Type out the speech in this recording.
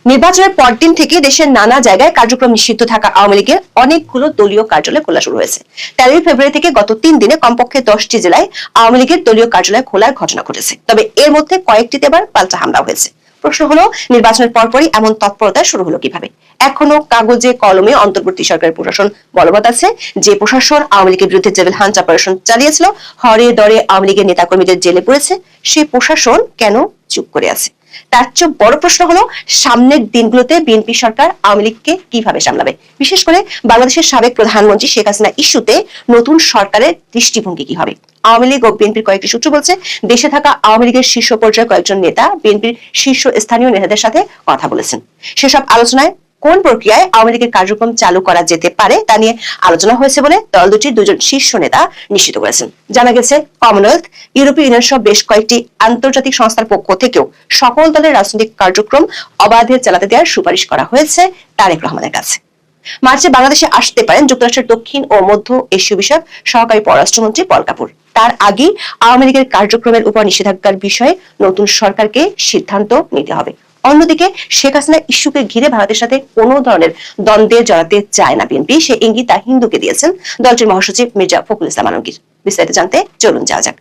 নির্বাচনের পরদিন থেকে দেশের নানা জায়গায় কার্যক্রম নিষিদ্ধ থাকা আওয়ামী লীগের অনেকগুলো দলীয় কার্যালয় খোলা শুরু হয়েছে। 13 ফেব্রুয়ারি থেকে গত 3 দিনে কমপক্ষে 10টি জেলায় আওয়ামী লীগের দলীয় কার্যালয় খোলার ঘটনা ঘটেছে। তবে এর মধ্যে কয়েকটিতে আবার পাল্টা হামলা হয়েছে। প্রশ্ন হলো, নির্বাচনের পরপরই এমন তৎপরতা শুরু হলো কিভাবে? এখনো কাগজে কলমে অন্তর্বর্তী সরকারের প্রশাসন বলবৎ আছে। যে প্রশাসন আওয়ামী লীগের বিরুদ্ধে জেল হান্ট অপারেশন চালিয়েছিল, হরে দরে আওয়ামী লীগের নেতাকর্মীদের জেলে পড়েছে, সেই প্রশাসন কেন চুপ করে আছে? তার চেয়ে বড় প্রশ্ন হলো, সামনের দিনগুলোতে বিএনপি সরকার আওয়ামী লীগকে কিভাবে সামলাবে? বিশেষ করে বাংলাদেশের সাবেক প্রধানমন্ত্রী শেখ হাসিনা ইস্যুতে নতুন সরকারের দৃষ্টিভঙ্গি কি হবে? আওয়ামী লীগ ও বিএনপির কয়েকটি সূত্র বলছে, দেশে থাকা আওয়ামী লীগের শীর্ষ পর্যায়ের কয়েকজন নেতা বিএনপির শীর্ষ স্থানীয় নেতাদের সাথে কথা বলেছেন। সেসব আলোচনায় কোন প্রক্রিয়ায় আওয়ামী লীগের কার্যক্রম চালু করা যেতে পারে তা নিয়ে আলোচনা হয়েছে বলে দল দুটির দুজন শীর্ষ নেতা নিশ্চিত করেছেন। জানা গেছে, কমনওয়েলথ, ইউরোপীয় ইউনিয়ন সহ বেশ কয়েকটি আন্তর্জাতিক সংস্থার পক্ষ থেকেও সকল দলের রাজনৈতিক কার্যক্রম অবাধে চালাতে দেওয়ার সুপারিশ করা হয়েছে তারেক রহমানের কাছে। মার্চে বাংলাদেশে আসতে পারেন যুক্তরাষ্ট্রের দক্ষিণ ও মধ্য এশীয় বিষয়ক সহকারী পররাষ্ট্রমন্ত্রী পল কাপুর। তার আগেই আওয়ামী লীগের কার্যক্রমের উপর নিষেধাজ্ঞার বিষয়ে নতুন সরকারকে সিদ্ধান্ত নিতে হবে। অন্যদিকে শেখ হাসিনা ইস্যুকে ঘিরে ভারতের সাথে কোনো ধরনের দ্বন্দ্বে জড়াতে চায় না বিএনপি, সে ইঙ্গিত তা হিন্দুকে দিয়েছেন দলটির মহাসচিব মির্জা ফখরুল ইসলাম আলমগীর। বিস্তারিত জানতে চলুন যাওয়া যাক।